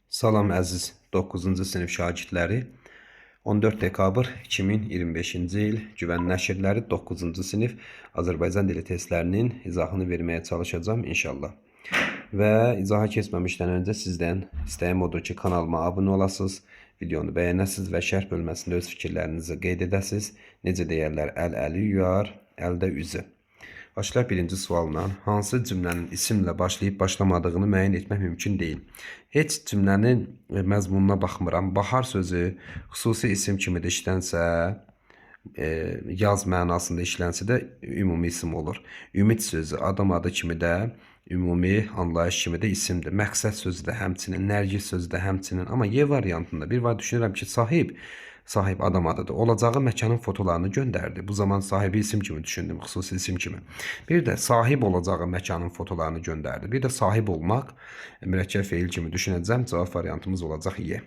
Salam əziz 9-cu sinif şagirdləri. 14 dekabr 2025-ci il Güvən Nəşrləri 9-cu sinif Azərbaycan dili testlərinin izahını verməyə çalışacağım inşallah. Və izaha keçməmişdən öncə sizdən istəyim odur ki, kanalıma abunə olasınız, videonu bəyənəsiniz və şərh bölməsində öz fikirlərinizi qeyd edəsiniz. Necə deyərlər, əl-əli yuyar, əldə üzü. Başlayaq birinci sualla. Hansı cümlənin isimlə başlayıb başlamadığını müəyyən etmək mümkün deyil. Heç cümlənin məzmununa baxmıram. Bahar sözü xüsusi isim kimi də işlənsə, yaz mənasında işlənsə də ümumi isim olur. Ümid sözü adam adı kimi də ümumi anlayış kimi də isimdir. Məqsəd sözü də həmçinin, nərgiz sözü də həmçinin. Amma Y variantında bir var düşünürəm ki, sahib adam adıdır. Olacağı məkanın fotolarını göndərdi. Bu zaman sahibi isim kimi düşündüm, xüsusi isim kimi. Bir də sahib olacağı məkanın fotolarını göndərdi. Bir də sahib olmaq mürəkkəb feil kimi düşünəcəm. Cavab variantımız olacaq Y.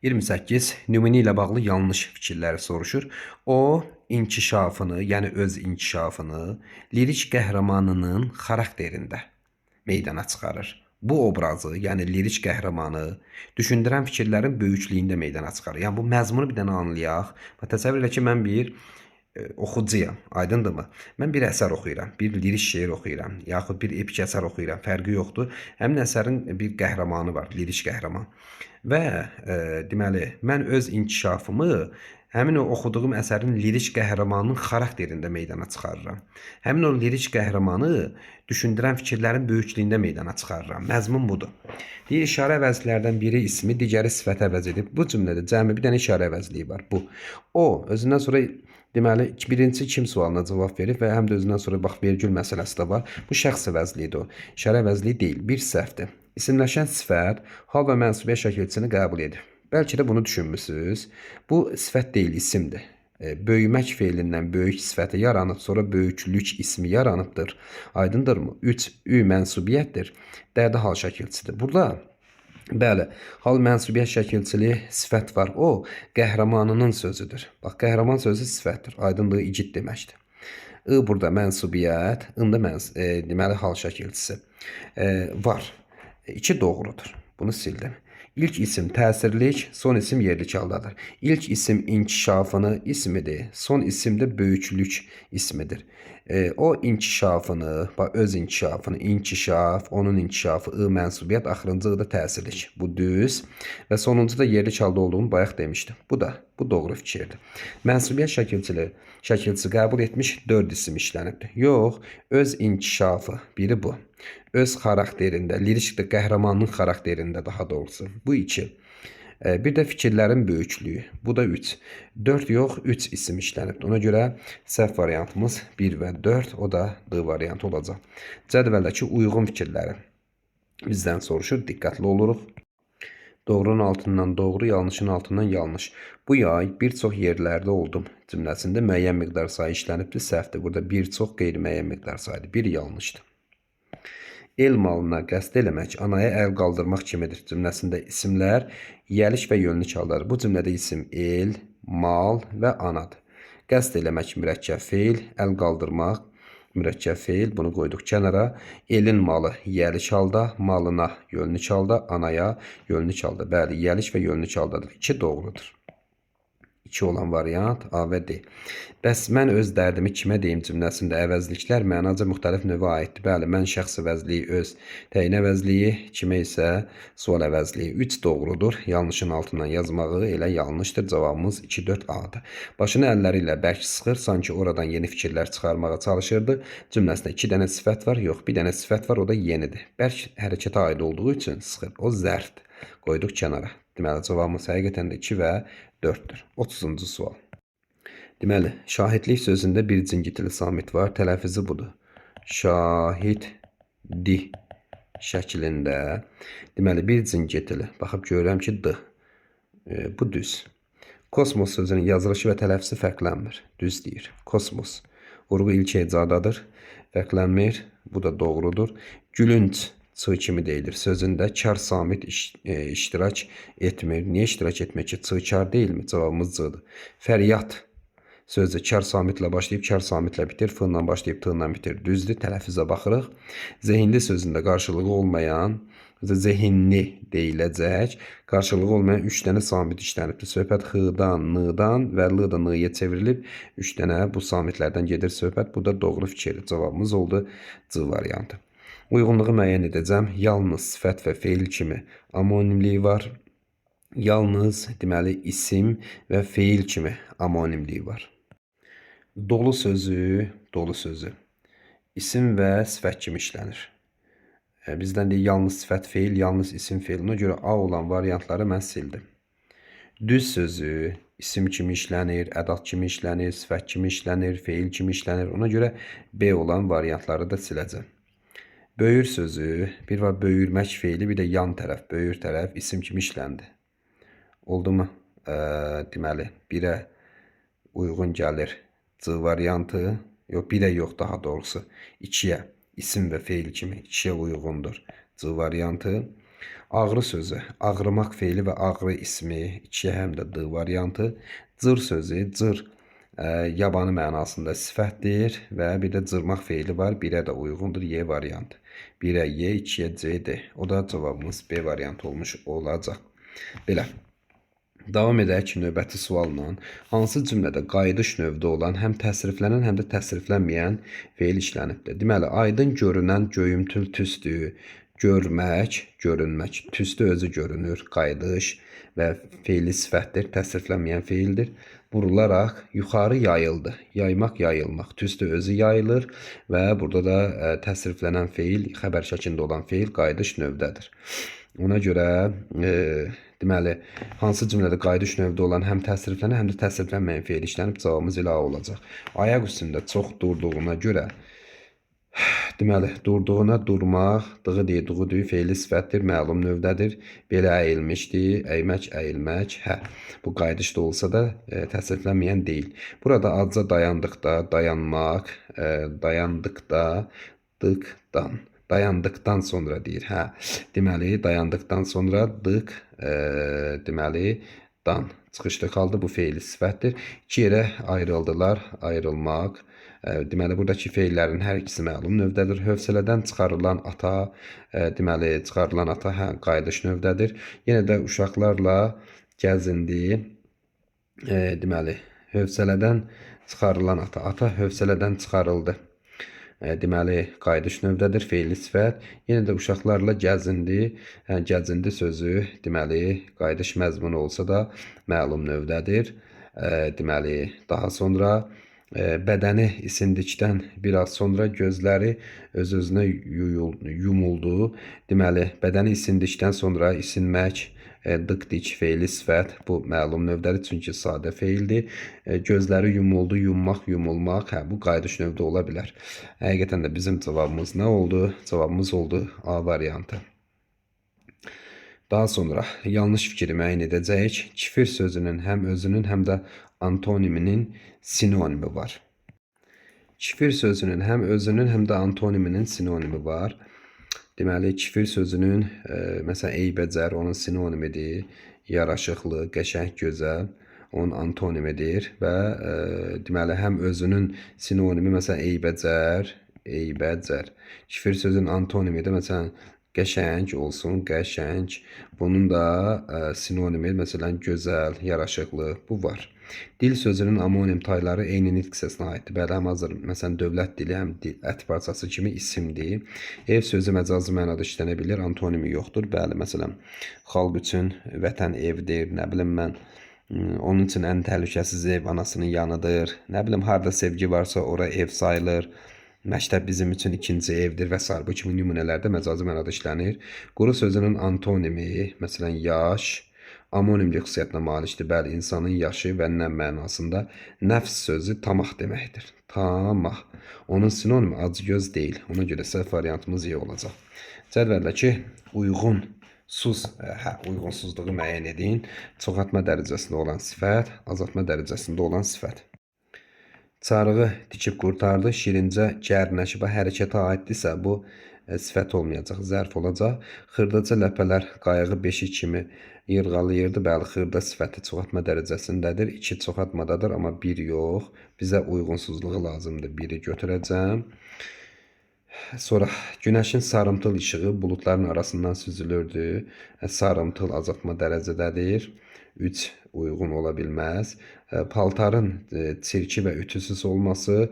28. Nümunə ilə bağlı yanlış fikirləri soruşur. O, inkişafını, yəni öz inkişafını lirik qəhrəmanının xarakterində meydana çıxarır. Bu obrazı, yəni lirik qəhrəmanı düşündürən fikirlərin böyüklüyündə meydana çıxarır. Yəni bu məzmunu bir dənə anlayaq. Təsəvvür elə ki, mən bir oxucuyam, aydındırmı? Mən bir əsər oxuyuram, bir lirik şeir oxuyuram, yaxud bir epik əsər oxuyuram, fərqi yoxdur. Həmin əsərin bir qəhrəmanı var, lirik qəhrəman. Və deməli, mən öz inkişafımı həmin o oxuduğum əsərin lirik qəhrəmanının xarakterində meydana çıxarıram. Həmin o lirik qəhrəmanı düşündürən fikirlərin böyüklüyündə meydana çıxarıram. Məzmun budur. Deyir, işarə əvəzliklərdən biri ismi, digəri sifət əvəz edib. Bu cümlədə cəmi bir dənə işarə əvəzliyi var. Bu. O, özündən sonra deməli, birinci kim sualına cavab verib və həm də özündən sonra bax, vergül məsələsi də var. Bu şəxs əvəzliyidir o. İşarə əvəzliyi deyil, bir səhvdir. İsimləşən sifət hal və mənsubiyyət şəkilçisini qəbul edir. Bəlkə də bunu düşünmüsünüz. Bu sifət deyil, isimdir. Böyümək feilindən böyük sifəti yaranıb, sonra böyüklük ismi yaranıbdır. Aydındırmı? 3 ü mənsubiyyətdir. Dərdə hal şəkilçisidir. Burada bəli, hal mənsubiyyət şəkilçili sifət var. O, qəhrəmanının sözüdür. Bax, qəhrəman sözü sifətdir. Aydınlığı igid deməkdir. I burada mənsubiyyət, ında deməli hal şəkilçisi var. 2 doğrudur. Bunu sildim. İlk isim təsirlik, son isim yerlik haldadır. İlk isim inkişafını ismidir, son isim də böyüklük ismidir. O inkişafını, öz inkişafını, inkişaf, onun inkişafı, I mənsubiyyət, axırıncı I da təsirlik. Bu düz və sonuncu da yerlik halda olduğunu bayaq demişdim. Bu doğru fikirdir. Mənsubiyyət şəkilçisi qəbul etmiş 4 isim işlənibdir. Yox, öz inkişafı, biri bu. Öz xarakterində, lirikdə qəhrəmanın xarakterində daha doğrusu. Bu 2. Bir də fikirlərin böyüklüyü. Bu da 3. 4 yox, 3 isim işlənib. Ona görə səhv variantımız 1 və 4, o da D variantı olacaq. Cədvəldəki uyğun fikirləri bizdən soruşur, diqqətli oluruq. Doğrunun altından doğru, yanlışın altından yanlış. Bu yay bir çox yerlərdə oldum cümləsində müəyyən miqdar sayı işlənibdir, səhvdir. Burada bir çox qeyri-müəyyən miqdar sayıdır. Bir yanlışdır. El malına qəsd eləmək, anaya əl qaldırmaq kimidir cümləsində isimlər yəlik və yönlük haldadır. Bu cümlədə isim el, mal və anadır. Qəsd eləmək mürəkkəb feil, əl qaldırmaq mürəkkəb feil, bunu qoyduq kənara. Elin malı yəlik halda, malına yönlük halda, anaya yönlük halda. Bəli, yəlik və yönlük haldadır. 2 doğrudur. 2 olan variant A və D. Bəs mən öz dərdimi kimə deyim cümləsində əvəzliklər mənaca müxtəlif növə aiddir. Bəli, mən şəxs əvəzliyi, öz təyin əvəzliyi, kimə isə sual əvəzliyi. 3 doğrudur. Yanlışın altından yazmağı elə yanlışdır. Cavabımız 2-4 A-dır. Başını əlləri ilə bərk sıxır, sanki oradan yeni fikirlər çıxarmağa çalışırdı. Cümləsində 2 dənə sifət var, yox, bir dənə sifət var, o da yenidir. Bərk hərəkətə aid olduğu üçün sıxır. O zərfdir. Qoyduq kənara. Deməli, cavabımız həqiqətən də 2 və 4'dür. 30-cu sual. Deməli, şahidlik sözündə bir cingitili samit var. Tələffüzü budur. Şahiddi şəklində. Deməli, bir cingitili. Baxıb görürəm ki, D. Bu düz. Kosmos sözünün yazılışı və tələffüzü fərqlənmir. Düz deyir. Kosmos. Vurğu ilk ecadadır. Fərqlənmir. Bu da doğrudur. Gülünc çığ kimi deyilir. Sözündə kar samit iştirak etmir. Niyə iştirak etmir ki? Çığ kar deyilmi? Cavabımız C-dir. Fəryat sözü kar samitlə başlayıb kar samitlə bitir. F-la başlayıb T-la bitir. Düzdür. Tələffüzə baxırıq. Zehinli sözündə qarşılığı olmayan Zehinli deyiləcək. Qarşılığı olmayan 3 dənə samit işlənibdir. Söhbət x-dan, n-dan və l-dan n-yə çevrilib 3 dənə bu samitlərdən gedir söhbət. Bu da doğru fikir. Cavabımız oldu C variantı. Uyğunluğu müəyyən edəcəm. Yalnız sifət və feil kimi amonimliyi var. Yalnız deməli isim və feil kimi amonimliyi var. Dolu sözü isim və sifət kimi işlənir. Bizdən deyil, yalnız sifət feil, yalnız isim feil. Ona görə A olan variantları mən sildim. Düz sözü isim kimi işlənir, ədat kimi işlənir, sifət kimi işlənir, feil kimi işlənir. Ona görə B olan variantları da siləcəm. Böyür sözü, bir var böyürmək feili, bir də yan tərəf, böyür tərəf isim kimi işləndi. Oldu mu? Deməli, 1-ə uyğun gəlir C variantı. Yox, 1-ə yox, daha doğrusu 2-yə isim və feil kimi 2-yə uyğundur C variantı. Ağrı sözü, ağrımaq feili və ağrı ismi 2-yə həm də D variantı. Cır sözü, cır yabanı mənasında sifətdir və bir də cırmaq feili var, 1-ə də uyğundur Y variantı. 1-ə Y, 2-yə C-dir. O da cavabımız B variantı olmuş olacaq. Belə. Davam edək növbəti sualla. Hansı cümlədə qayıdış növdə olan həm təsriflənən, həm də təsriflənməyən feil işlənibdir? Deməli, aydın görünən göyümtül tüstü, görmək, görünmək. Tüstü özü görünür, qayıdış və feili sifətdir, təsriflənməyən feildir. Vurularaq yuxarı yayıldı. Yaymaq, yayılmaq. Tüstü özü yayılır və burada da təsriflənən feil, xəbər şəklində olan feil qayıdış növdədir. Ona görə deməli, hansı cümlədə qayıdış növdə olan həm təsriflənən, həm də təsriflənməyən feil işlənib, cavabımız elə A olacaq. Ayaq üstündə çox durduğuna görə, deməli, durduğuna durmaq, dığı deyə dığı düyü feili sifətdir, məlum növdədir. Belə əyilmişdi, əymək, əyilmək, hə. Bu qayıdışda olsa da təsriflənməyən deyil. Burada adca dayandıqda, dayanmaq, dayandıqda, dıqdan. Dayandıqdan sonra deyir. Hə, deməli, dayandıqdan sonra dıq, deməli, dan çıxışlı qaldı. Bu feili sifətdir. 2 yerə ayrıldılar, ayrılmaq. Deməli, buradakı feillərin hər ikisi məlum növdədir. Hövsələdən çıxarılan ata, deməli, çıxarılan ata hə, qayıdış növdədir. Yenə də uşaqlarla gəzindi. Deməli, hövsələdən çıxarılan ata, ata hövsələdən çıxarıldı. Deməli, qayıdış növdədir, feili sifət. Yenə də uşaqlarla gəzindi. Gəzindi sözü, deməli, qayıdış məzmunu olsa da məlum növdədir. Deməli, daha sonra bədəni isindikdən biraz sonra gözləri öz-özünə yumuldu. Deməli, bədəni isindikdən sonra isinmək, dıqdik feili sifət, bu məlum növdədir, çünki sadə feildir. Gözləri yumuldu, yummaq, yumulmaq, hə, bu qayıdış növdə ola bilər. Həqiqətən də bizim cavabımız nə oldu? Cavabımız oldu A variantı. Daha sonra yanlış fikri müəyyən edəcəyik. Kifir sözünün həm özünün, həm də antoniminin sinonimi var. Kifir sözünün həm özünün, həm də antoniminin sinonimi var. Deməli, kifir sözünün, məsələn, eybəcər onun sinonimidir. Yaraşıqlı, qəşəng, gözəl onun antonimidir. Və deməli, həm özünün sinonimi, məsələn, eybəcər, eybəcər. Kifir sözünün antonimi də, məsələn, qəşəng olsun, qəşəng. Bunun da sinonimi, məsələn, gözəl, yaraşıqlı, bu var. Dil sözünün amonim tayları eyni nitq hissəsinə aiddir. Bəli, həm hazır, məsələn, dövlət dili, həm ət parçası kimi isimdir. Ev sözü məcazi mənada işlənə bilir, antonimi yoxdur. Bəli, məsələn, xalq üçün vətən evdir, nə bilim mən, onun üçün ən təhlükəsiz ev anasının yanıdır. Nə bilim, harda sevgi varsa ora ev sayılır. Məktəb bizim üçün ikinci evdir və s. Bu kimi nümunələrdə məcazi mənada işlənir. Quru sözünün antonimi, məsələn, yaş, amonimlik xüsusiyyətinə malikdir. Bəli, insanın yaşı və nəm mənasında. Nəfs sözü tamah deməkdir. Tamah. Onun sinonimi acgöz deyil. Ona görə səhv variantımız Y olacaq. Cədvəldəki uyğunsuzluğu müəyyən edin. Çoxaltma dərəcəsində olan sifət, azaltma dərəcəsində olan sifət. Çarığı tikib qurtardı. Şirincə gərnəşib hərəkətə aiddirsə, bu sifət olmayacaq, zərf olacaq. Xırdaca ləpələr qayığı beşik kimi yırğalayırdı. Bəli, xırda sifəti çoxaltma dərəcəsindədir. 2 çoxaltmadadır, amma 1 yox. Bizə uyğunsuzluğu lazımdır. 1-i götürəcəm. Sonra günəşin sarımtıl işığı buludların arasından süzülürdü. Sarımtıl azaltma dərəcədədir. 3 uyğun ola bilməz. Paltarın çirki və ütüsüz olması,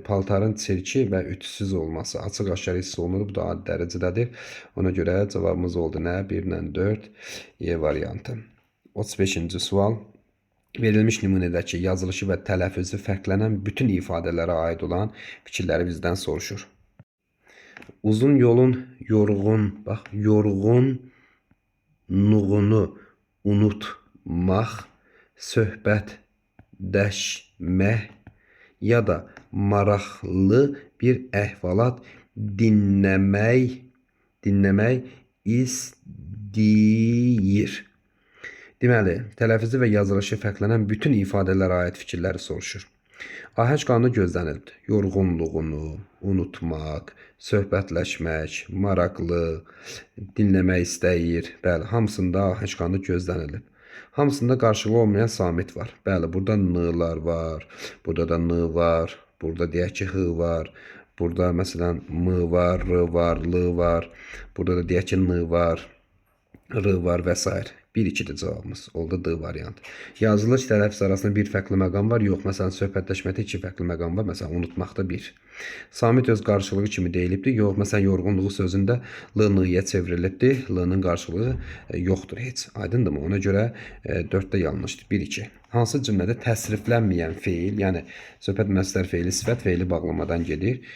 paltarın çirki və ütüsüz olması açıq-aşkar hiss olunur. Bu da adi dərəcədədir. Ona görə cavabımız oldu nə? 1 ilə 4 E variantı. 35-ci sual. Verilmiş nümunədəki yazılışı və tələffüzü fərqlənən bütün ifadələrə aid olan fikirləri bizdən soruşur. Uzun yolun yorğunluğunu unutmaq, söhbətləşmək ya da maraqlı bir əhvalat dinləmək istəyir. Deməli, tələffüzü və yazılışı fərqlənən bütün ifadələrə aid fikirləri soruşur. Ahəng qanunu gözlənildi. Yorğunluğunu unutmaq, söhbətləşmək, maraqlı, dinləmək istəyir. Bəli, hamısında ahəng qanunu gözlənilib. Hamısında qarşılığı olmayan samit var. Bəli, burada n-lar var, burada da n var, burada deyək ki h var, burada məsələn m var, r var, l var, burada da deyək ki n var, r var və s. 1-2-dir cavabımız. Oldu D variantı. Yazılış tələffüz arasında bir fərqli məqam var. Yox, məsələn, söhbətləşməkdə 2 fərqli məqam var. Məsələn, unutmaqda 1. Samit öz qarşılığı kimi deyilibdir. Yox, məsələn, yorğunluğu sözündə l-n-yə çevrilibdir. L-nın qarşılığı yoxdur heç. Aydındırmı? Ona görə 4-də yanlışdır. 1-2. Hansı cümlədə təsriflənməyən feil, yəni söhbət məsdər feili, sifət feili bağlamadan gedir?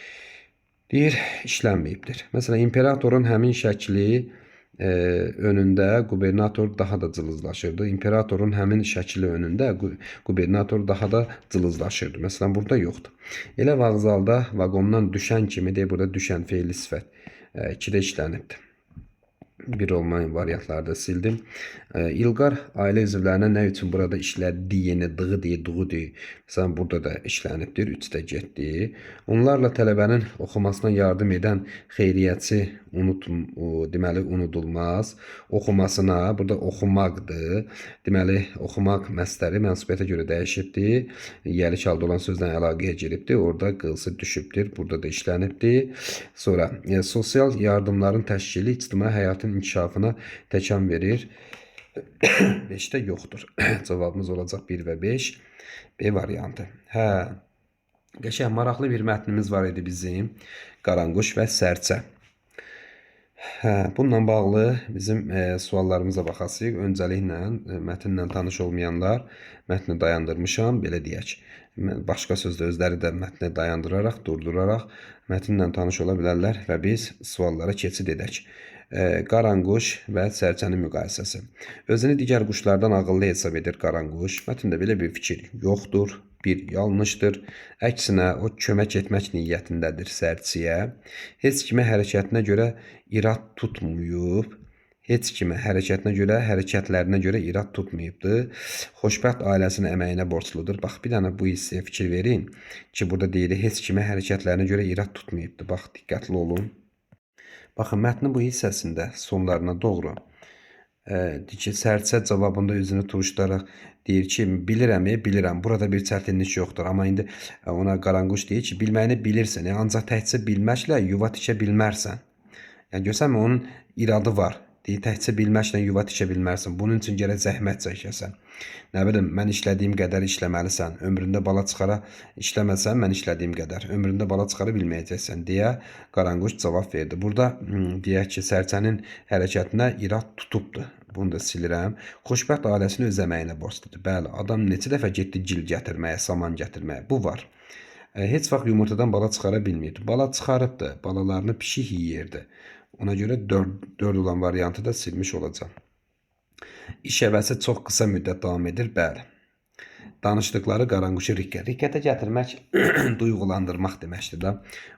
Deyir, işlənməyibdir. Məsələn, imperatorun həmin şəkli önündə qubernator daha da cılızlaşırdı. İmperatorun həmin şəkli önündə qubernator daha da cılızlaşırdı. Məsələn, burada yoxdur. Elə vağzalda vaqondan düşən kimi deyə burada düşən feili sifət 2-də işlənibdir. Bir olmayan variantları da sildim. İlqar ailə üzvlərinə nə üçün burada işlədiyini, dığı deyə, duğu deyə. Məsələn, burada da işlənibdir, 3-də getdi. Onlarla tələbənin oxumasına yardım edən xeyriyyətçi deməli, unudulmaz. Oxumasına, burada oxumaqdır. Deməli, oxumaq məsdəri mənsubiyyətə görə dəyişibdir. Yəlik halda olan sözlə əlaqəyə giribdir. Orada qılsı düşübdür. Burada da işlənibdir. Sonra, sosial yardımların təşkili ictimai həyatın inkişafına təkan verir. 5-də yoxdur. Cavabımız olacaq 1 və 5. B variantı. Qəşəng, maraqlı bir mətnimiz var idi bizim. Qaranquş və sərçə. Bununla bağlı bizim suallarımıza baxasıyıq. Öncəliklə mətnlə tanış olmayanlar mətni dayandırmışam, belə deyək. Başqa sözdə özləri də mətni dayandıraraq, durduraraq mətnlə tanış ola bilərlər və biz suallara keçid edək. Qaranquş və sərçənin müqayisəsi. Özünü digər quşlardan ağıllı hesab edir qaranquş. Mətndə belə bir fikir yoxdur. 1 yanlışdır. Əksinə o kömək etmək niyyətindədir sərçəyə. Heç kimə hərəkətinə görə irad tutmayıb. Heç kimə hərəkətlərinə görə irad tutmayıbdır. Xoşbəxt ailəsinin əməyinə borcludur. Bax, bir dənə bu hissəyə fikir verin ki, burada deyilir, heç kimə hərəkətlərinə görə irad tutmayıbdır. Bax, diqqətli olun. Baxın, mətnin bu hissəsində sonlarına doğru sərçə cavabında üzünü turuşlaraq deyir ki, bilirəm, burada bir çətinlik yoxdur. Amma indi ona qaranquş deyir ki, bilməyini bilirsən, ancaq təkcə bilməklə yuva tikə bilmərsən. Yəni, görsənmə, onun iradı var. Deyir, təkcə bilməklə yuva tikə bilmərsən. Bunun üçün gərək zəhmət çəkəsən. Nə bilim, mən işlədiyim qədər işləməlisən. Ömründə bala çıxara işləməsən, mən işlədiyim qədər. Ömründə bala çıxara bilməyəcəksən deyə qaranquş cavab verdi. Burada deyək ki, sərçənin hərəkətinə irad tutubdur. Bunu da silirəm. Xoşbəxt ailəsini öz əməyinə borcludur. Bəli, adam neçə dəfə getdi gil gətirməyə, saman gətirməyə. Bu var. Heç vaxt yumurtadan bala çıxara bilmirdi. Bala çıxarıbdı, balalarını pişik yeyirdi. Ona görə 4 olan variantı da silmiş olacaq. İş həvəsi çox qısa müddət davam edir, bəli. Danışdıqları qaranquşu riqqətə gətirmək, duyğulandırmaq deməkdir da.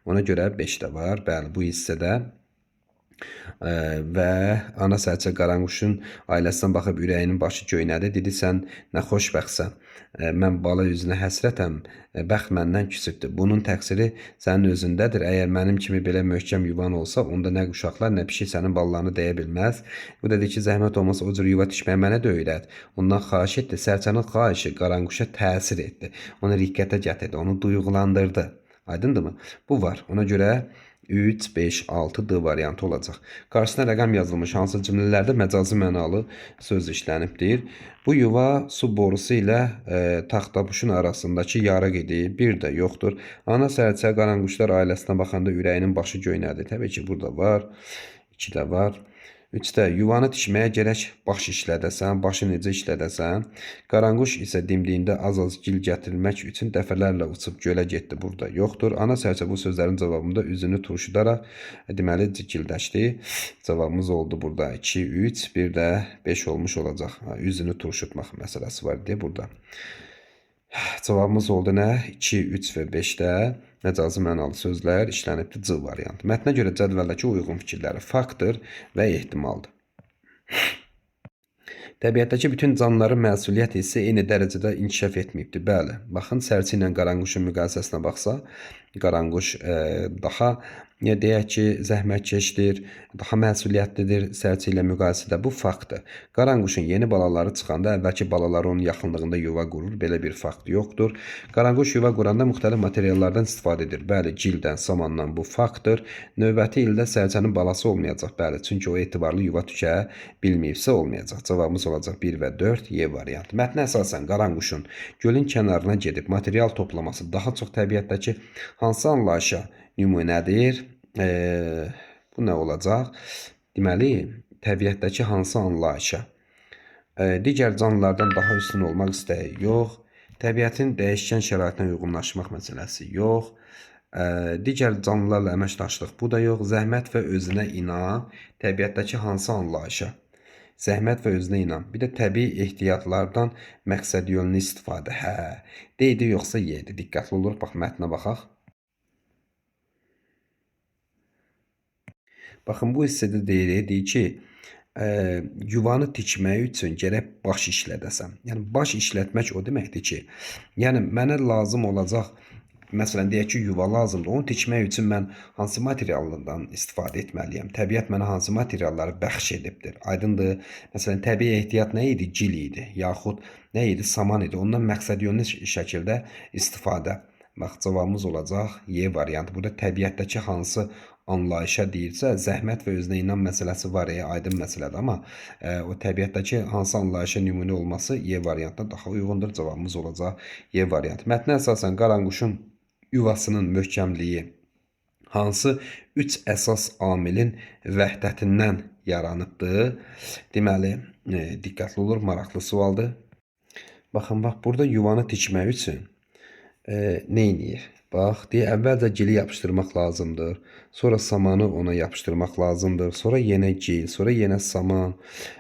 Ona görə 5 də var, bəli, bu hissədə. Və ana sərçə qaranquşun ailəsinə baxıb ürəyinin başı göynədi. Dedi, sən nə xoşbəxtsən. Mən bala üzünə həsrətəm. Bəxt məndən küsübdür. Bunun təqsiri sənin özündədir. Əgər mənim kimi belə möhkəm yuvan olsa, onda nə uşaqlar, nə pişik sənin balalarını deyə bilməz. Bu dedi ki, zəhmət olmasa o cür yuva tikməyə mənə də öyrət. Ondan xahiş etdi. Sərçənin xahişi qaranquşa təsir etdi. Onu riqqətə gətirdi, onu duyğulandırdı. Aydındırmı? Bu var. Ona göre 3, 5, 6 D variantı olacaq. Qarşısına rəqəm yazılmış hansı cümlələrdə məcazi mənalı söz işlənibdir. Bu yuva su borusu ilə taxtabuşun arasındakı yarıq idi. Bir də yoxdur. Ana sərçə qaranquşlar ailəsinə baxanda ürəyinin başı göynədi. Təbii ki, burada var. 2 də var. 3-də yuvanı tikməyə gərək baş işlədəsən, başı necə işlədəsən. Qaranquş isə dimdiyində az-az gil gətirilmək üçün dəfələrlə uçub gölə getdi. Burada yoxdur. Ana sərçə bu sözlərin cavabında üzünü turşudaraq deməli cikildəşdi. Cavabımız oldu burada 2, 3, bir də 5 olmuş olacaq. Üzünü turşutmaq məsələsi var deyə burada. Cavabımız oldu nə? 2, 3 və 5-də məcazi mənalı sözlər işlənibdir C variantı. Mətnə görə cədvəldəki uyğun fikirləri faktdır və ehtimaldır. Təbiətdəki bütün canlıların məsuliyyət hissi eyni dərəcədə inkişaf etməyibdir. Bəli, baxın, sərçə ilə qaranquşun müqayisəsinə baxsa, qaranquş daha deyək ki, zəhmətkeşdir, daha məsuliyyətlidir sərçə ilə müqayisədə. Bu faktdır. Qaranquşun yeni balaları çıxanda əvvəlki balaları onun yaxınlığında yuva qurur. Belə bir fakt yoxdur. Qaranquş yuva quranda müxtəlif materiallardan istifadə edir. Bəli, gildən, samandan, bu faktdır. Növbəti ildə sərçənin balası olmayacaq. Bəli, çünki o etibarlı yuva tükə bilməyibsə olmayacaq. Cavabımız olacaq 1 və 4 Y variantı. Mətnə əsasən qaranquşun gölün kənarına gedib material toplaması daha çox təbiətdəki hansı anlayışa nümunədir? Bu nə olacaq? Deməli, təbiətdəki hansı anlayışa? Digər canlılardan daha üstün olmaq istəyi yox. Təbiətin dəyişkən şəraitinə uyğunlaşmaq məsələsi yox. Digər canlılarla əməkdaşlıq, bu da yox. Zəhmət və özünə inam. Təbiətdəki hansı anlayışa? Zəhmət və özünə inam. Bir də təbii ehtiyatlardan məqsəd yönlü istifadə. D-dir yoxsa Y-dir? Diqqətli olur. Bax, mətnə baxaq. Baxın, bu hissədə deyir ki, yuvanı tikmək üçün gərək baş işlədəsən. Yəni, baş işlətmək o deməkdir ki, yəni mənə lazım olacaq, məsələn, deyək ki, yuva lazımdır. Onu tikmək üçün mən hansı materiallardan istifadə etməliyəm? Təbiət mənə hansı materialları bəxş edibdir? Aydındır. Məsələn, təbii ehtiyat nə idi? Gil idi, yaxud nə idi? Saman idi. Ondan məqsədyönlü şəkildə istifadə. Bax, cavabımız olacaq Y variantı. Burada təbiətdəki hansı anlayışa deyirsə, zəhmət və özünə inam məsələsi var, aydın məsələdir. Amma o təbiətdəki hansı anlayışa nümunə olması Y variantına daha uyğundur. Cavabımız olacaq Y variantı. Mətnə əsasən qaranquşun yuvasının möhkəmliyi hansı 3 əsas amilin vəhdətindən yaranıbdır? Deməli, diqqətli olur, maraqlı sualdır. Baxın, bax, burada yuvanı tikmək üçün nə edir? Bax, deyə əvvəlcə gili yapışdırmaq lazımdır. Sonra samanı ona yapışdırmaq lazımdır. Sonra yenə gil, sonra yenə saman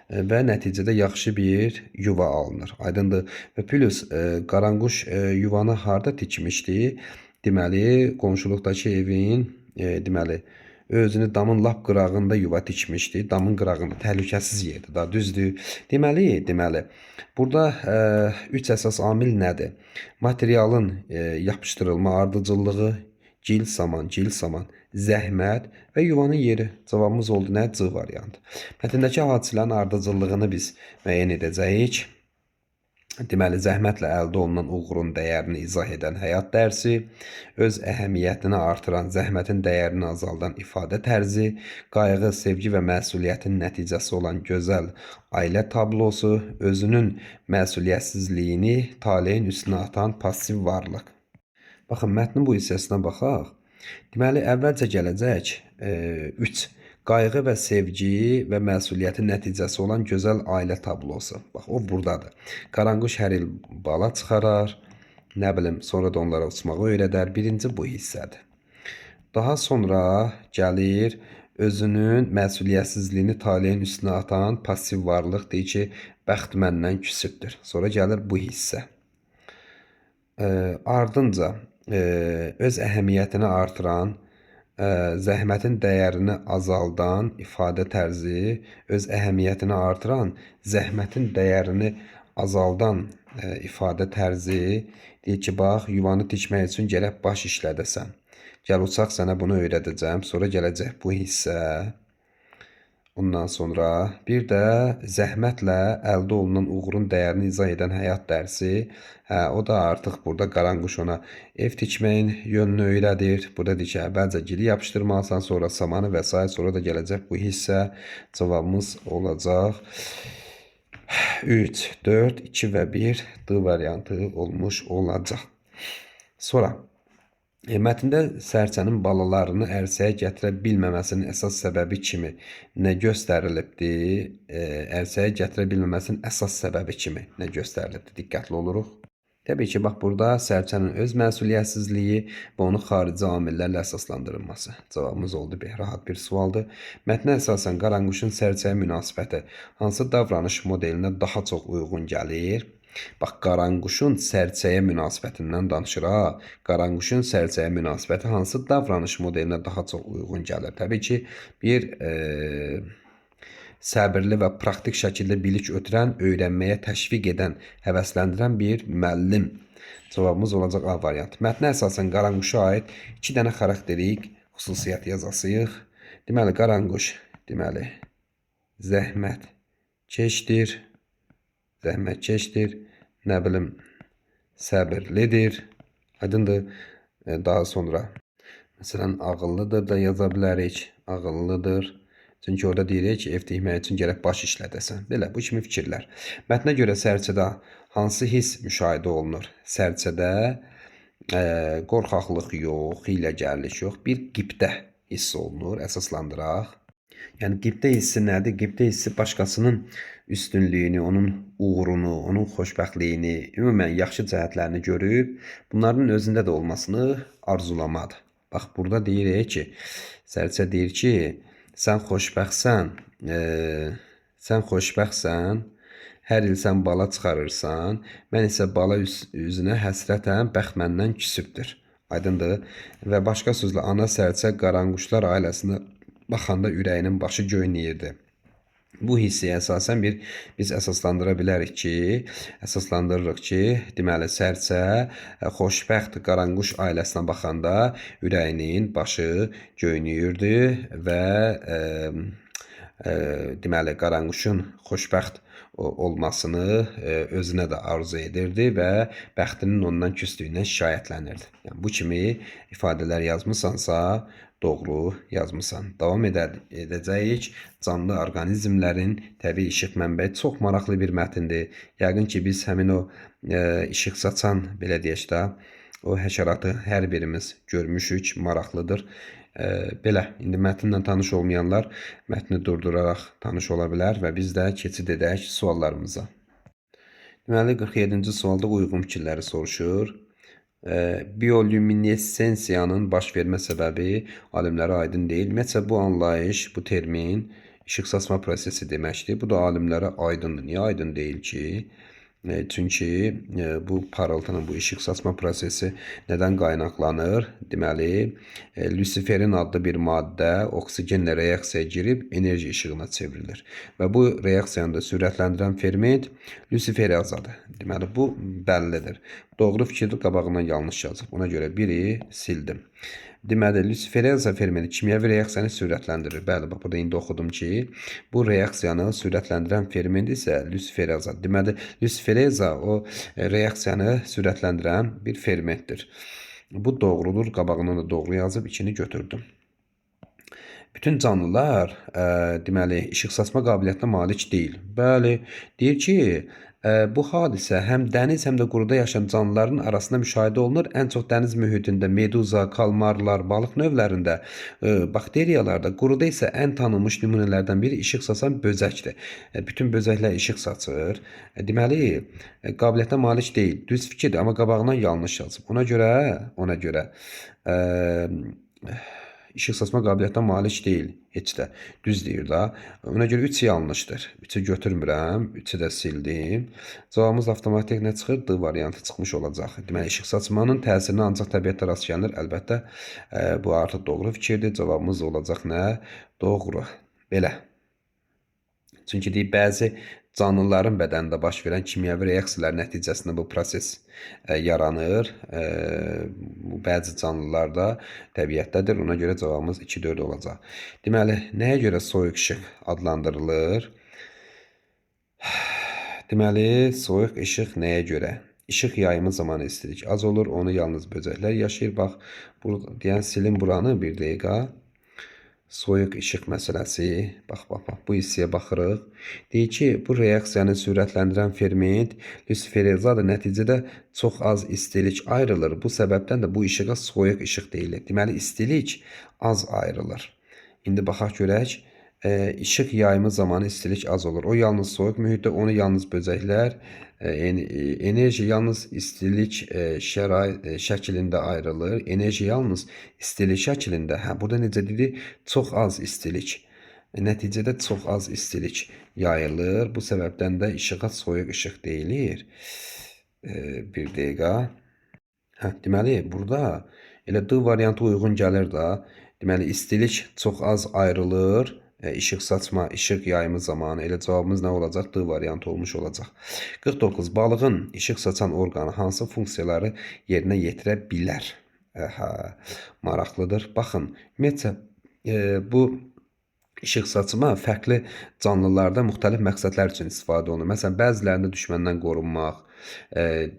və nəticədə yaxşı bir yuva alınır. Aydındır. Və plus qaranquş yuvanı harda tikmişdi? Deməli, qonşuluqdakı evin deməli özünü damın lap qırağında yuva tikmişdi. Damın qırağında təhlükəsiz yerdir da, düzdür. Deməli, burada 3 əsas amil nədir? Materialın yapışdırılma ardıcıllığı, gil saman, zəhmət və yuvanın yeri. Cavabımız oldu nə? C variantı. Mətndəki hadisələrin ardıcıllığını biz müəyyən edəcəyik. Deməli, zəhmətlə əldə olunan uğurun dəyərini izah edən həyat dərsi, öz əhəmiyyətini artıran, zəhmətin dəyərini azaldan ifadə tərzi, qayğı, sevgi və məsuliyyətin nəticəsi olan gözəl ailə tablosu, özünün məsuliyyətsizliyini taleyin üstünə atan passiv varlıq. Baxın, mətnin bu hissəsinə baxaq. Deməli, əvvəlcə gələcək 3. Qayğı və sevgi və məsuliyyətin nəticəsi olan gözəl ailə tablosu. Bax, o buradadır. Qaranquş hər il bala çıxarar, nə bilim, sonra da onlara uçmağı öyrədər. Birinci bu hissədir. Daha sonra gəlir, özünün məsuliyyətsizliyini taleyin üstünə atan passiv varlıq, deyir ki, bəxt məndən küsübdür. Sonra gəlir bu hissə. Ardınca öz əhəmiyyətini artıran, zəhmətin dəyərini azaldan ifadə tərzi, öz əhəmiyyətini artıran, zəhmətin dəyərini azaldan ifadə tərzi deyir ki, bax, yuvanı tikmək üçün gərək baş işlədəsən. Gəl uçaq, sənə bunu öyrədəcəm. Sonra gələcək bu hissə. Ondan sonra bir də zəhmətlə əldə olunan uğurun dəyərini izah edən həyat dərsi. O da artıq burada Qaranquş ona ev tikməyin yönünü öyrədir. Burada deyir ki, əvvəlcə gili yapışdırmalısan, sonra samanı və s. Sonra da gələcək bu hissə. Cavabımız olacaq 3, 4, 2 və 1 D variantı olmuş olacaq. Sonra mətndə sərçənin balalarını ərsəyə gətirə bilməməsinin əsas səbəbi kimi nə göstərilibdir? Ərsəyə gətirə bilməməsinin əsas səbəbi kimi nə göstərilibdir? Diqqətli oluruq. Təbii ki, bax burada sərçənin öz məsuliyyətsizliyi və onun xarici amillərlə əsaslandırılması. Cavabımız oldu bir rahat bir sualdır. Mətnə əsasən Qaranquşun sərçəyə münasibəti hansı davranış modelinə daha çox uyğun gəlir? Bax, Qaranquşun sərçəyə münasibətindən danışıraq. Qaranquşun sərçəyə münasibəti hansı davranış modelinə daha çox uyğun gəlir? Təbii ki, bir səbirli və praktik şəkildə bilik ötürən, öyrənməyə təşviq edən, həvəsləndirən bir müəllim. Cavabımız olacaq A variantı. Mətnə əsasən Qaranquşa aid 2 dənə xarakterik xüsusiyyət yazasıyıq. Deməli, Qaranquş, deməli, zəhmət keşdir, nə bilim, səbirlidir. Aydındır. Daha sonra, məsələn, ağıllıdır da yaza bilərik. Ağıllıdır. Çünki orada deyirik ki, ev tikmək üçün gərək baş işlədəsən. Belə, bu kimi fikirlər. Mətnə görə sərçədə hansı hiss müşahidə olunur? Sərçədə qorxaqlıq yox, hiyləgərlik yox, bir qibdə hiss olunur, əsaslandıraq. Yəni, qibdə hissi nədir? Qibdə hissi başqasının üstünlüyünü, onun uğurunu, onun xoşbəxtliyini, ümumən yaxşı cəhətlərini görüb, bunların özündə də olmasını arzulamadır. Bax, burada deyirik ki, sərçə deyir ki, sən xoşbəxtsən, hər il sən bala çıxarırsan, mən isə bala üzünə həsrətəm, bəxt məndən küsübdür. Aydındır. Və başqa sözlə, ana sərçə Qaranquşlar ailəsinə baxanda ürəyinin başı göynəyirdi. Bu hissiyə əsasən biz əsaslandırırıq ki, deməli, sərçə xoşbəxt Qaranquş ailəsinə baxanda ürəyinin başı göynəyirdi və deməli, Qaranquşun xoşbəxt olmasını özünə də arzu edirdi və bəxtinin ondan küsdüyündən şikayətlənirdi. Yəni, bu kimi ifadələr yazmısansa, doğru yazmısan. Davam edəcəyik. Canlı orqanizmlərin təbii işıq mənbəyi çox maraqlı bir mətindir. Yəqin ki, biz həmin o işıq saçan, belə deyək də, o həşəratı hər birimiz görmüşük, maraqlıdır. Belə, indi mətnlə tanış olmayanlar mətni durduraraq tanış ola bilər və biz də keçid edək suallarımıza. Deməli, 47-ci sualda uyğun fikirləri soruşur. Biolüminesensiyanın baş vermə səbəbi alimlərə aydın deyil. Ümumiyyətlə, bu anlayış, bu termin işıq saçma prosesi deməkdir. Bu da alimlərə aydındır. Niyə aydın deyil ki? Çünki bu parıltının, bu işıq saçma prosesi nədən qaynaqlanır? Deməli, Luciferin adlı bir maddə oksigenlə reaksiyaya girib enerji işığına çevrilir. Və bu reaksiyanı da sürətləndirən ferment Luciferiyazadır. Deməli, bu bəllidir. Doğru fikirdir, qabağından yanlış yazıb. Ona görə biri sildim. Deməli, Luciferiyaza fermenti kimyəvi reaksiyanı sürətləndirir. Bəli, bax, burada indi oxudum ki, bu reaksiyanı sürətləndirən ferment isə Luciferiyaza. Deməli, Luciferiyaza o reaksiyanı sürətləndirən bir fermentdir. Bu doğrudur, qabağından da doğru yazıb, içini götürdüm. Bütün canlılar, deməli, işıq saçma qabiliyyətinə malik deyil. Bəli, deyir ki, bu hadisə həm dəniz, həm də quruda yaşayan canlıların arasında müşahidə olunur. Ən çox dəniz mühitində meduza, kalmarlar, balıq növlərində, bakteriyalarda, quruda isə ən tanınmış nümunələrdən biri işıq saçan böcəkdir. Bütün böcəklər işıq saçır. Deməli, qabiliyyətə malik deyil. Düz fikirdir, amma qabağından yanlış yazıb. Ona görə işıq saçma qabiliyyətinə malik deyil, heç də. Düz deyir da. Ona görə 3 yanlışdır. 3-ü götürmürəm, 3-ü də sildim. Cavabımız avtomatik nə çıxır? D variantı çıxmış olacaq. Deməli, işıq saçmanın təsirinə ancaq təbiətdə rast gəlinir. Əlbəttə, bu artıq doğru fikirdir. Cavabımız olacaq nə? Doğru. Belə. Çünki deyir, bəzi canlıların bədənində baş verən kimyəvi reaksiyalar nəticəsində bu proses yaranır. Bu bəzi canlılarda təbiətdədir. Ona görə cavabımız 2-4 olacaq. Deməli, nəyə görə soyuq işıq adlandırılır? Deməli, soyuq işıq nəyə görə? İşıq yayımı zamanı istilik az olur. Onu yalnız böcəklər yaşayır. Bax, burada deyən silin buranı bir dəqiqə. Soyuq işıq məsələsi. Bax. Bu hissəyə baxırıq. Deyir ki, bu reaksiyanı sürətləndirən ferment lüsiferezadır. Nəticədə çox az istilik ayrılır. Bu səbəbdən də bu işığa soyuq işıq deyilir. Deməli, istilik az ayrılır. İndi baxaq görək. İşıq yayımı zamanı istilik az olur. O yalnız soyuq mühitdə, onu yalnız böcəklər, enerji yalnız istilik şəklində ayrılır. Enerji yalnız istilik şəklində. Burada necə dedik? Çox az istilik. Nəticədə çox az istilik yayılır. Bu səbəbdən də işığa soyuq işıq deyilir. Bir dəqiqə. Deməli, burada elə D variantı uyğun gəlir də. Deməli, istilik çox az ayrılır. İşıq saçma, işıq yayımı zamanı. Elə cavabımız nə olacaq? D variantı olmuş olacaq. 49. Balığın işıq saçan orqanı hansı funksiyaları yerinə yetirə bilər? Maraqlıdır. Baxın, ümumiyyətlə, bu işıq saçma fərqli canlılarda müxtəlif məqsədlər üçün istifadə olunur. Məsələn, bəzilərində düşməndən qorunmaq,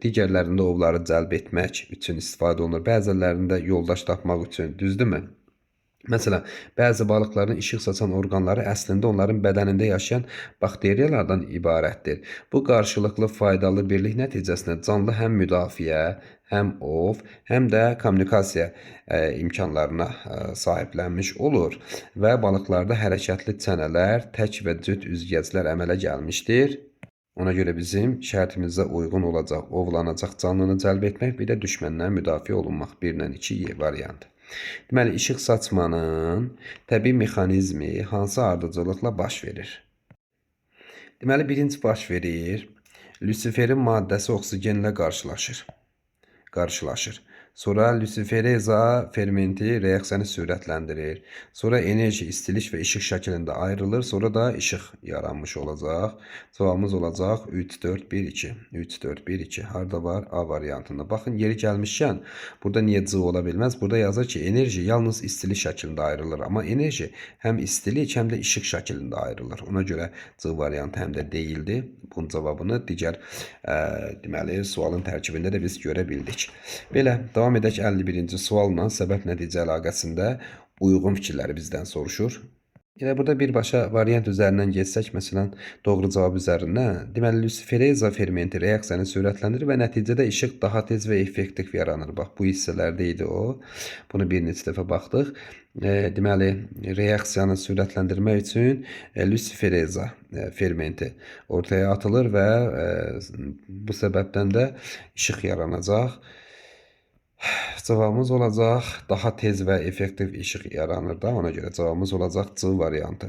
digərlərində ovları cəlb etmək üçün istifadə olunur. Bəzilərində yoldaş tapmaq üçün, düzdürmü? Məsələn, bəzi balıqların işıq saçan orqanları əslində onların bədənində yaşayan bakteriyalardan ibarətdir. Bu qarşılıqlı faydalı birlik nəticəsində canlı həm müdafiə, həm ov, həm də kommunikasiya imkanlarına sahiblənmiş olur və balıqlarda hərəkətli çənələr, tək və cüt üzgəclər əmələ gəlmişdir. Ona görə bizim şərtimizə uyğun olacaq, ovlanacaq canlını cəlb etmək, bir də düşməndən müdafiə olunmaq. 1-lə 2 variantı. Deməli, işıq saçmanın təbii mexanizmi hansı ardıcılıqla baş verir? Deməli, birinci baş verir. Lüsiferin maddəsi oksigenlə qarşılaşır. Sonra lüsifereza fermenti reaksiyanı sürətləndirir. Sonra enerji, istilik və işıq şəklində ayrılır. Sonra da işıq yaranmış olacaq. Cavabımız olacaq 3, 4, 1, 2. 3, 4, 1, 2. Harada var? A variantında. Baxın, yeri gəlmişkən, burada niyə C ola bilməz? Burada yazır ki, enerji yalnız istilik şəklində ayrılır. Amma enerji həm istilik, həm də işıq şəklində ayrılır. Ona görə C variantı həm də deyildi. Bunun cavabını digər deməli, sualın tərkibində də biz görə bildik. Belə, davam edək 51-ci sualla səbəb nəticə əlaqəsində uyğun fikirləri bizdən soruşur. Elə burada birbaşa variant üzərindən geçsək, məsələn, doğru cavab üzərindən, deməli, lüsifereza fermenti reaksiyanı sürətləndirir və nəticədə işıq daha tez və effektiv yaranır. Bax, bu hissələrdə idi o. Bunu bir neçə dəfə baxdıq. Deməli, reaksiyanı sürətləndirmək üçün lüsifereza fermenti ortaya atılır və bu səbəbdən də işıq yaranacaq. Cavabımız olacaq daha tez və effektiv işıq yaranır da, ona görə cavabımız olacaq C variantı.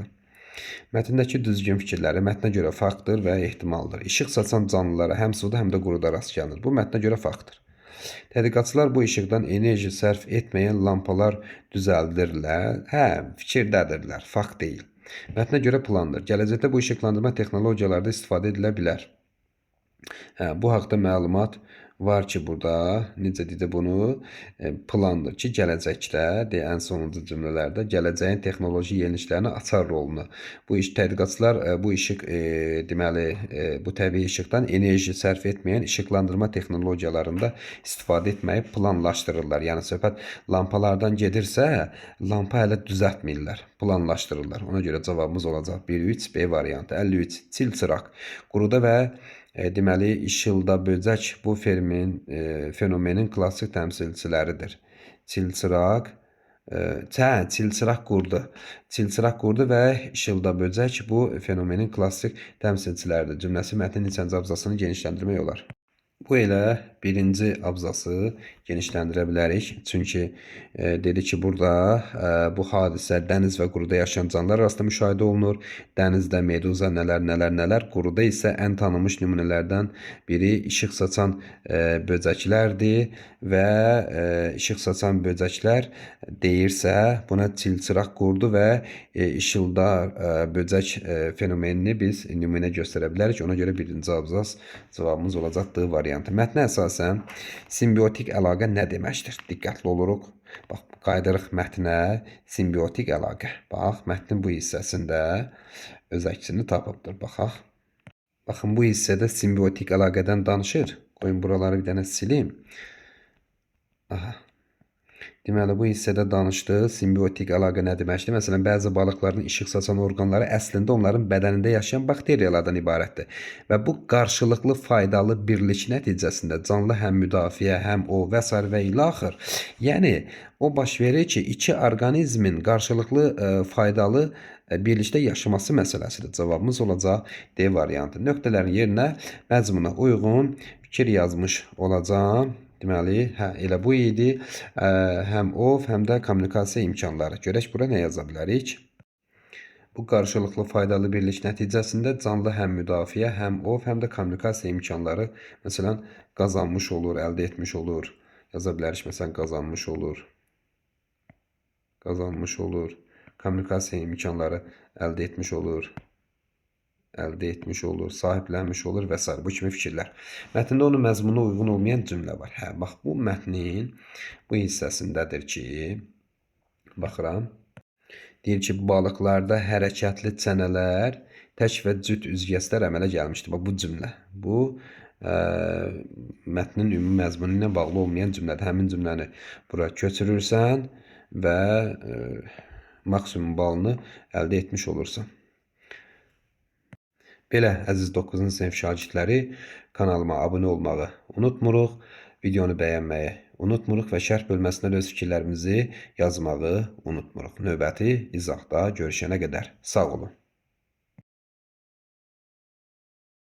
Mətndəki düzgün fikirləri mətnə görə faktdır və ehtimaldır. İşıq saçan canlılara həm suda, həm də quruda rast gəlinir. Bu mətnə görə faktdır. Tədqiqatçılar bu işıqdan enerji sərf etməyən lampalar düzəldirlər. Fikirdədirlər, fakt deyil. Mətnə görə plandır. Gələcəkdə bu işıqlandırma texnologiyalarda istifadə edilə bilər. Bu haqda məlumat var ki, burada necə dedik bunu, plandır ki, gələcəkdə, ən sonuncu cümlələrdə gələcəyin texnoloji yeniliklərini açar rolunu. Bu tədqiqatçılar bu işıq, deməli, bu təbii işıqdan enerji sərf etməyən işıqlandırma texnologiyalarında istifadə etməyi planlaşdırırlar. Yəni, söhbət lampalardan gedirsə, lampa hələ düzəltmirlər, planlaşdırırlar. Ona görə cavabımız olacaq 1-3, B variantı. 53, çilçıraq. Quruda və deməli, işılda böcək bu fenomenin klassik təmsilçiləridir. Çilçıraq qurdu. Çilçıraq qurdu və işılda böcək bu fenomenin klassik təmsilçiləridir. Cümləsi mətnin neçənci abzasını genişləndirmək olar. Bu elə birinci abzası genişləndirə bilərik. Çünki dedi ki, burada bu hadisə dəniz və quruda yaşayan canlılar arasında müşahidə olunur. Dənizdə meduza nələr, quruda isə ən tanınmış nümunələrdən biri işıq saçan böcəklərdir və işıq saçan böcəklər deyirsə, buna çilçıraq qurdu və işıldar böcək fenomenini biz nümunə göstərə bilərik. Ona görə birinci abzas cavabımız olacaq D variantı. Mətnə əsasən simbiotik əlaqə nə deməkdir? Diqqətli oluruq. Bax, qayıdırıq mətnə, simbiotik əlaqə. Bax, mətnin bu hissəsində öz əksini tapıbdır. Baxaq. Baxın, bu hissədə simbiotik əlaqədən danışır. Qoyun buraları bir dənə silim. Aha. Deməli, bu hissədə danışdı. Simbiotik əlaqə nə deməkdir? Məsələn, bəzi balıqların işıq saçan orqanları əslində onların bədənində yaşayan bakteriyalardan ibarətdir. Və bu qarşılıqlı faydalı birlik nəticəsində canlı həm müdafiə, həm o və s. və ilə axır. Yəni, o baş verir ki, iki orqanizmin qarşılıqlı faydalı birlikdə yaşaması məsələsidir. Cavabımız olacaq D variantı. Nöqtələrin yerinə məzmuna uyğun fikir yazmış olacağım. Deməli, elə bu idi. Həm ov, həm də kommunikasiya imkanları. Görək bura nə yaza bilərik? Bu qarşılıqlı faydalı birlik nəticəsində canlı həm müdafiə, həm ov, həm də kommunikasiya imkanları məsələn qazanmış olur, əldə etmiş olur. Yaza bilərik, məsələn, qazanmış olur. Qazanmış olur. Kommunikasiya imkanları əldə etmiş olur. Sahiblənmiş olur və s. Bu kimi fikirlər. Mətndə onun məzmununa uyğun olmayan cümlə var. Bax, bu mətnin bu hissəsindədir ki, baxıram. Deyir ki, balıqlarda hərəkətli çənələr tək və cüt üzgəclər əmələ gəlmişdir. Bax, bu cümlə. Bu, mətnin ümumi məzmunu ilə bağlı olmayan cümlədir. Həmin cümləni bura köçürürsən və maksimum balını əldə etmiş olursan. Belə, əziz 9-cu sinif şagirdləri, kanalıma abunə olmağı unutmuruq, videonu bəyənməyi unutmuruq və şərh bölməsində öz fikirlərimizi yazmağı unutmuruq. Növbəti izahda görüşənə qədər sağ olun.